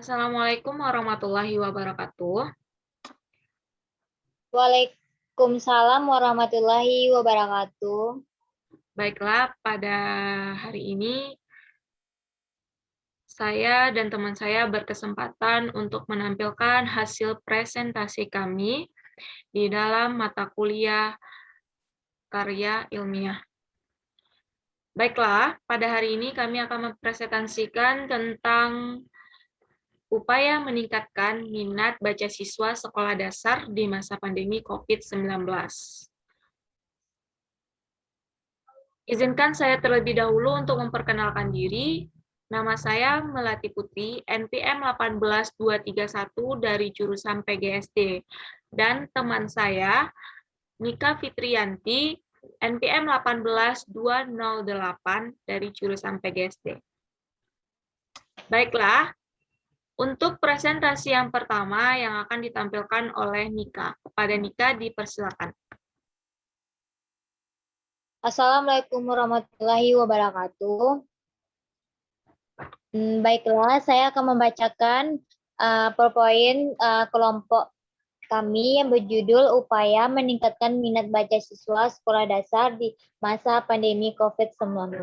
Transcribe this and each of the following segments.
Assalamualaikum warahmatullahi wabarakatuh. Waalaikumsalam warahmatullahi wabarakatuh. Baiklah, pada hari ini saya dan teman saya berkesempatan untuk menampilkan hasil presentasi kami di dalam mata kuliah karya ilmiah. Baiklah, pada hari ini kami akan mempresentasikan tentang upaya meningkatkan minat baca siswa sekolah dasar di masa pandemi COVID-19. Izinkan saya terlebih dahulu untuk memperkenalkan diri. Nama saya Melati Putri, NPM 18231 dari jurusan PGSD. Dan teman saya, Nika Fitriyanti, NPM 18208 dari jurusan PGSD. Baiklah, untuk presentasi yang pertama yang akan ditampilkan oleh Nika. Kepada Nika dipersilakan. Assalamualaikum warahmatullahi wabarakatuh. Baiklah, saya akan membacakan PowerPoint kelompok kami yang berjudul Upaya Meningkatkan Minat Baca Siswa Sekolah Dasar di Masa Pandemi COVID-19.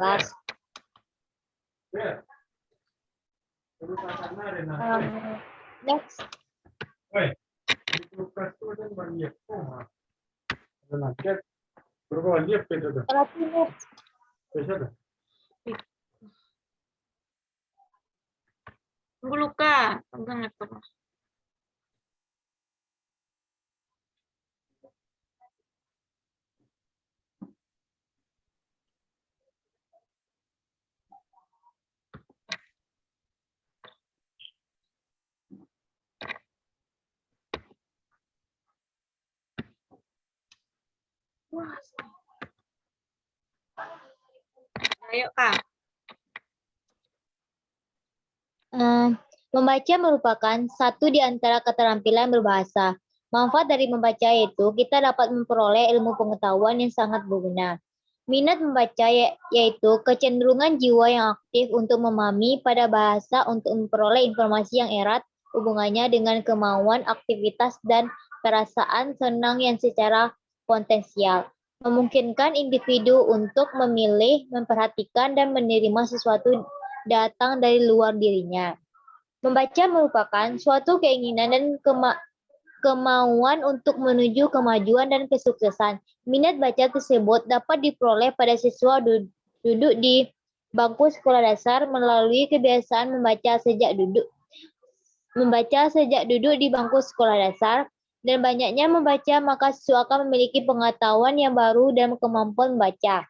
Next. Tunggu Luka, pegang laptopnya. Ayo Kak. Membaca merupakan satu di antara keterampilan berbahasa. Manfaat dari membaca yaitu kita dapat memperoleh ilmu pengetahuan yang sangat berguna. Minat membaca yaitu kecenderungan jiwa yang aktif untuk memahami pada bahasa untuk memperoleh informasi yang erat hubungannya dengan kemauan, aktivitas, dan perasaan senang yang secara potensial. Memungkinkan individu untuk memilih, memperhatikan, dan menerima sesuatu datang dari luar dirinya. Membaca merupakan suatu keinginan dan kemauan untuk menuju kemajuan dan kesuksesan. Minat baca tersebut dapat diperoleh pada siswa duduk di bangku sekolah dasar melalui kebiasaan membaca sejak duduk di bangku sekolah dasar, dan banyaknya membaca maka siswa akan memiliki pengetahuan yang baru dan kemampuan membaca.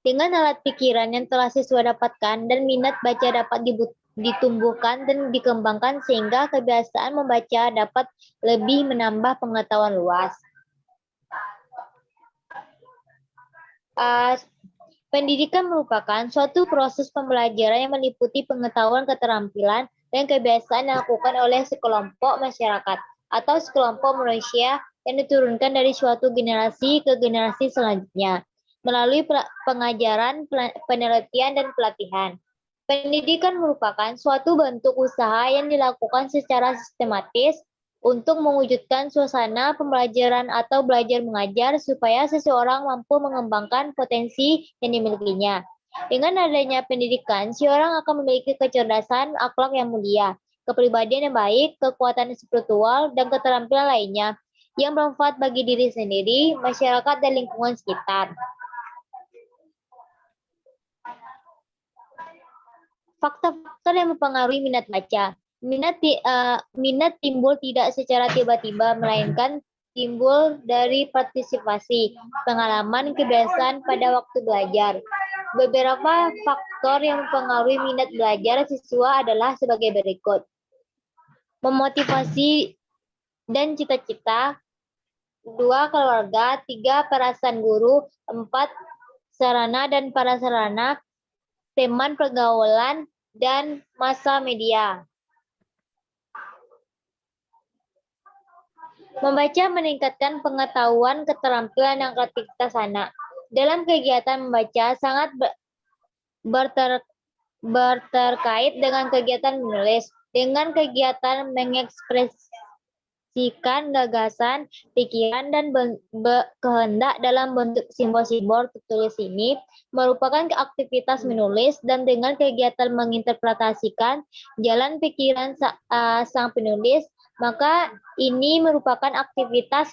Dengan alat pikiran yang telah siswa dapatkan dan minat baca dapat ditumbuhkan dan dikembangkan sehingga kebiasaan membaca dapat lebih menambah pengetahuan luas. Pendidikan merupakan suatu proses pembelajaran yang meliputi pengetahuan, keterampilan, dan kebiasaan yang dilakukan oleh sekelompok masyarakat atau sekelompok manusia yang diturunkan dari suatu generasi ke generasi selanjutnya melalui pengajaran, penelitian, dan pelatihan. Pendidikan merupakan suatu bentuk usaha yang dilakukan secara sistematis untuk mewujudkan suasana pembelajaran atau belajar mengajar supaya seseorang mampu mengembangkan potensi yang dimilikinya. Dengan adanya pendidikan, seorang akan memiliki kecerdasan, akhlak yang mulia, kepribadian yang baik, kekuatan spiritual, dan keterampilan lainnya yang bermanfaat bagi diri sendiri, masyarakat, dan lingkungan sekitar. Faktor-faktor yang mempengaruhi minat baca. Minat timbul tidak secara tiba-tiba, melainkan timbul dari partisipasi, pengalaman, kebiasaan pada waktu belajar. Beberapa faktor yang mempengaruhi minat belajar siswa adalah sebagai berikut. Memotivasi dan cita-cita. 2. Keluarga. 3. Perasaan guru. 4. Sarana dan prasarana, teman pergaulan, dan massa media. Membaca meningkatkan pengetahuan, keterampilan, dan kreativitas anak. Dalam kegiatan membaca sangat berterkait dengan kegiatan menulis. dengan kegiatan mengekspresikan gagasan, pikiran, dan kehendak dalam bentuk simbol-simbol tertulis ini merupakan aktivitas menulis, dan dengan kegiatan menginterpretasikan jalan pikiran sang penulis, maka ini merupakan aktivitas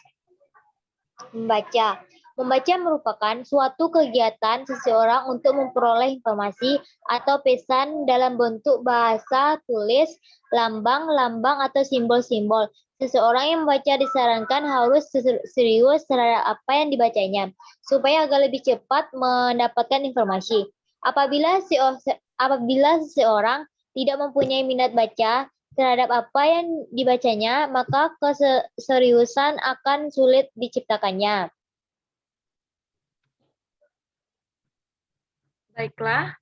membaca. Membaca merupakan suatu kegiatan seseorang untuk memperoleh informasi atau pesan dalam bentuk bahasa tulis, lambang-lambang, atau simbol-simbol. Seseorang yang membaca disarankan harus serius terhadap apa yang dibacanya, supaya agak lebih cepat mendapatkan informasi. Apabila seseorang tidak mempunyai minat baca terhadap apa yang dibacanya, maka keseriusan akan sulit diciptakannya. Baiklah.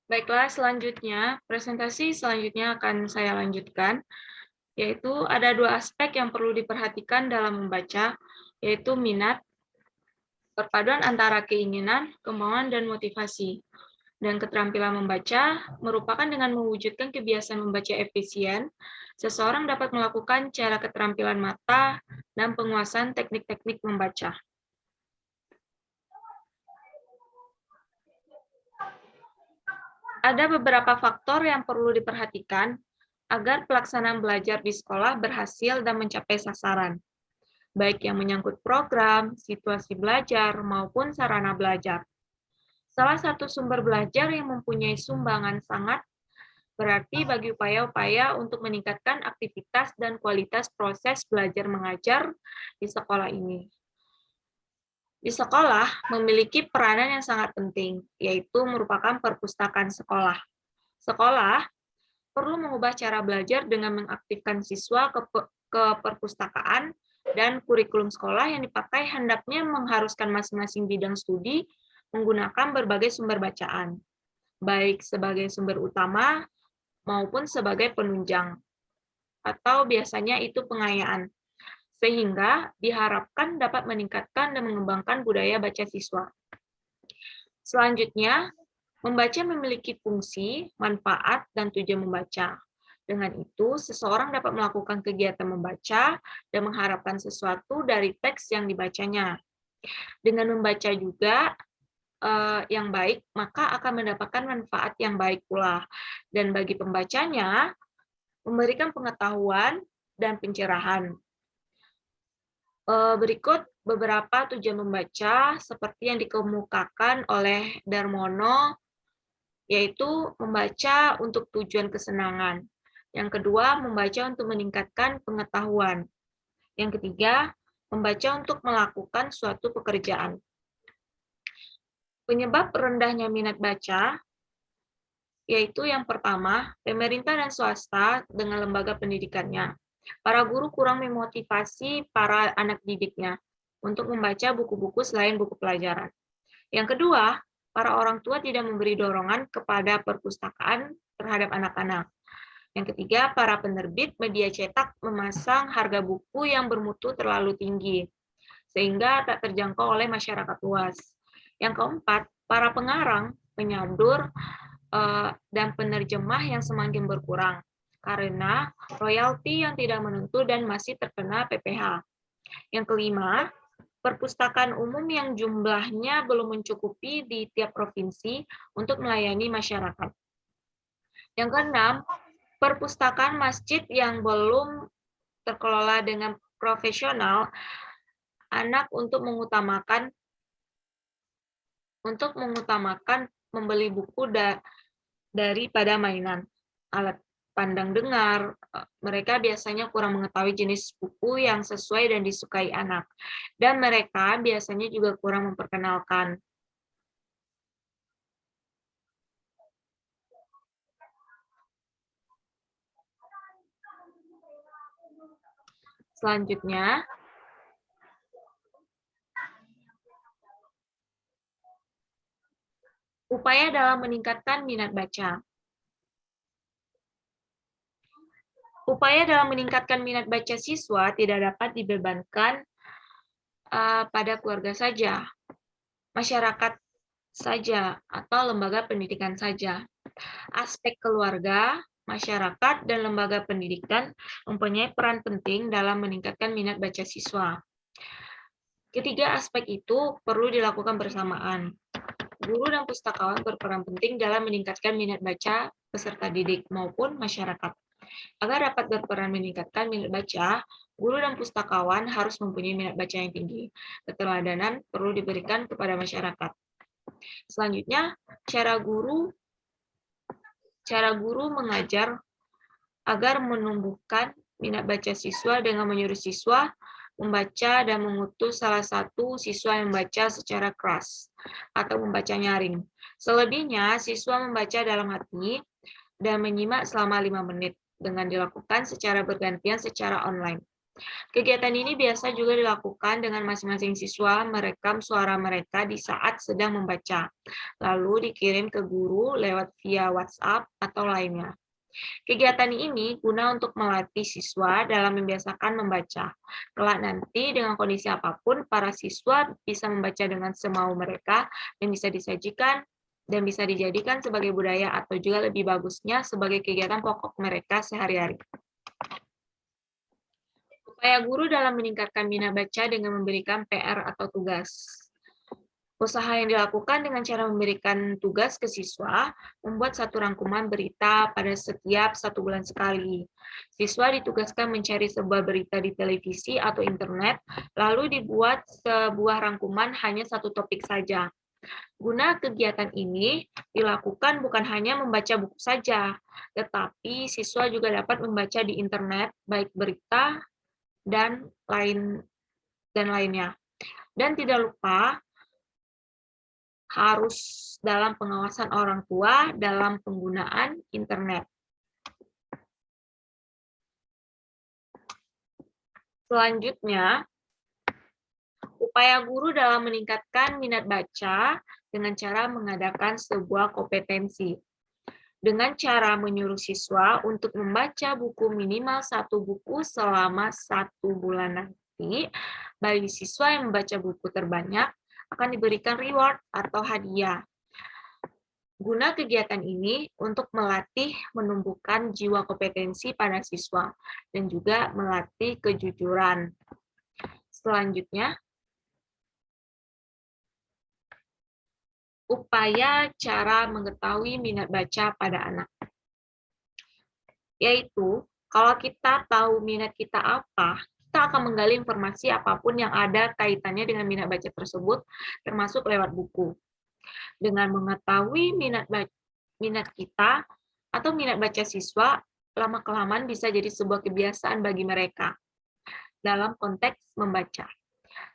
Baiklah, selanjutnya, presentasi selanjutnya akan saya lanjutkan, yaitu ada dua aspek yang perlu diperhatikan dalam membaca, yaitu minat, perpaduan antara keinginan, kemauan, dan motivasi. Dan keterampilan membaca merupakan dengan mewujudkan kebiasaan membaca efisien, seseorang dapat melakukan cara keterampilan mata dan penguasaan teknik-teknik membaca. Ada beberapa faktor yang perlu diperhatikan agar pelaksanaan belajar di sekolah berhasil dan mencapai sasaran, baik yang menyangkut program, situasi belajar, maupun sarana belajar. Salah satu sumber belajar yang mempunyai sumbangan sangat berarti bagi upaya-upaya untuk meningkatkan aktivitas dan kualitas proses belajar mengajar di sekolah ini. Di sekolah memiliki peranan yang sangat penting, yaitu merupakan perpustakaan sekolah. Sekolah perlu mengubah cara belajar dengan mengaktifkan siswa ke perpustakaan, dan kurikulum sekolah yang dipakai hendaknya mengharuskan masing-masing bidang studi menggunakan berbagai sumber bacaan, baik sebagai sumber utama maupun sebagai penunjang, atau biasanya itu pengayaan, sehingga diharapkan dapat meningkatkan dan mengembangkan budaya baca siswa. Selanjutnya, membaca memiliki fungsi, manfaat, dan tujuan membaca. Dengan itu, seseorang dapat melakukan kegiatan membaca dan mengharapkan sesuatu dari teks yang dibacanya. Dengan membaca juga yang baik, maka akan mendapatkan manfaat yang baik pula. Dan bagi pembacanya, memberikan pengetahuan dan pencerahan. Berikut beberapa tujuan membaca seperti yang dikemukakan oleh Darmono, yaitu membaca untuk tujuan kesenangan. Yang kedua, membaca untuk meningkatkan pengetahuan. Yang ketiga, membaca untuk melakukan suatu pekerjaan. Penyebab rendahnya minat baca, yaitu yang pertama, pemerintah dan swasta dengan lembaga pendidikannya. Para guru kurang memotivasi para anak didiknya untuk membaca buku-buku selain buku pelajaran. Yang kedua, para orang tua tidak memberi dorongan kepada perpustakaan terhadap anak-anak. Yang ketiga, para penerbit media cetak memasang harga buku yang bermutu terlalu tinggi, sehingga tak terjangkau oleh masyarakat luas. Yang keempat, para pengarang, penyadur, dan penerjemah yang semakin berkurang, karena royalti yang tidak menentu dan masih terkena PPh. Yang kelima, perpustakaan umum yang jumlahnya belum mencukupi di tiap provinsi untuk melayani masyarakat. Yang keenam, perpustakaan masjid yang belum terkelola dengan profesional, anak untuk mengutamakan membeli buku daripada mainan, alat pandang dengar. Mereka biasanya kurang mengetahui jenis buku yang sesuai dan disukai anak, dan mereka biasanya juga kurang memperkenalkan. Selanjutnya, Upaya dalam meningkatkan minat baca. Upaya dalam meningkatkan minat baca siswa tidak dapat dibebankan pada keluarga saja, masyarakat saja, atau lembaga pendidikan saja. Aspek keluarga, masyarakat, dan lembaga pendidikan mempunyai peran penting dalam meningkatkan minat baca siswa. Ketiga aspek itu perlu dilakukan bersamaan. Guru dan pustakawan berperan penting dalam meningkatkan minat baca peserta didik maupun masyarakat. Agar dapat berperan meningkatkan minat baca, guru dan pustakawan harus mempunyai minat baca yang tinggi. Keteladanan perlu diberikan kepada masyarakat. Selanjutnya, cara guru mengajar agar menumbuhkan minat baca siswa dengan menyuruh siswa membaca dan mengutus salah satu siswa yang membaca secara keras atau membaca nyaring. Selebihnya, siswa membaca dalam hati dan menyimak selama 5 menit dengan dilakukan secara bergantian secara online. Kegiatan ini biasa juga dilakukan dengan masing-masing siswa merekam suara mereka di saat sedang membaca, lalu dikirim ke guru lewat via WhatsApp atau lainnya. Kegiatan ini guna untuk melatih siswa dalam membiasakan membaca. Kelak nanti dengan kondisi apapun, para siswa bisa membaca dengan semau mereka dan bisa disajikan dan bisa dijadikan sebagai budaya atau juga lebih bagusnya sebagai kegiatan pokok mereka sehari-hari. Upaya guru dalam meningkatkan minat baca dengan memberikan PR atau tugas. Usaha yang dilakukan dengan cara memberikan tugas ke siswa, membuat satu rangkuman berita pada setiap 1 bulan sekali. Siswa ditugaskan mencari sebuah berita di televisi atau internet, lalu dibuat sebuah rangkuman hanya satu topik saja. Guna kegiatan ini dilakukan bukan hanya membaca buku saja, tetapi siswa juga dapat membaca di internet, baik berita dan lainnya. Dan tidak lupa, harus dalam pengawasan orang tua dalam penggunaan internet. Selanjutnya, upaya guru dalam meningkatkan minat baca dengan cara mengadakan sebuah kompetensi. Dengan cara menyuruh siswa untuk membaca buku minimal 1 buku selama 1 bulan nanti, bagi siswa yang membaca buku terbanyak, akan diberikan reward atau hadiah. Guna kegiatan ini untuk melatih menumbuhkan jiwa kompetensi pada siswa dan juga melatih kejujuran. Selanjutnya, upaya cara mengetahui minat baca pada anak. Yaitu, kalau kita tahu minat kita apa, kita akan menggali informasi apapun yang ada kaitannya dengan minat baca tersebut, termasuk lewat buku. Dengan mengetahui minat kita atau minat baca siswa, lama-kelamaan bisa jadi sebuah kebiasaan bagi mereka dalam konteks membaca.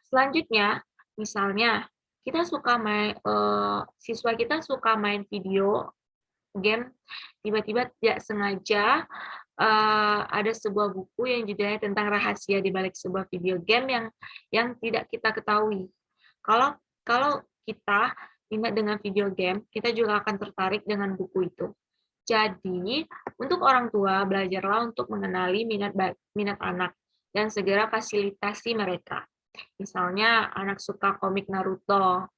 Selanjutnya, misalnya siswa kita suka main video game, tiba-tiba tidak sengaja ada sebuah buku yang judulnya tentang rahasia di balik sebuah video game yang tidak kita ketahui. Kalau kita minat dengan video game, kita juga akan tertarik dengan buku itu. Jadi, untuk orang tua, belajarlah untuk mengenali minat anak dan segera fasilitasi mereka. Misalnya, anak suka komik Naruto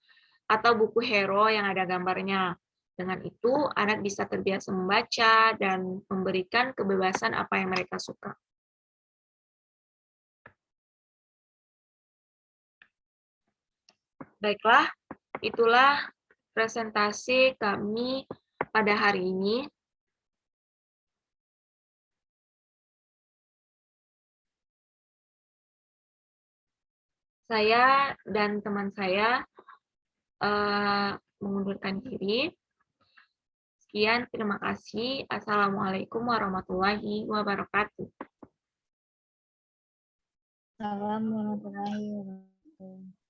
atau buku hero yang ada gambarnya. Dengan itu, anak bisa terbiasa membaca dan memberikan kebebasan apa yang mereka suka. Baiklah, itulah presentasi kami pada hari ini. Saya dan teman saya mengundurkan diri. Sekian, terima kasih. Assalamualaikum warahmatullahi wabarakatuh. Assalamualaikum warahmatullahi wabarakatuh.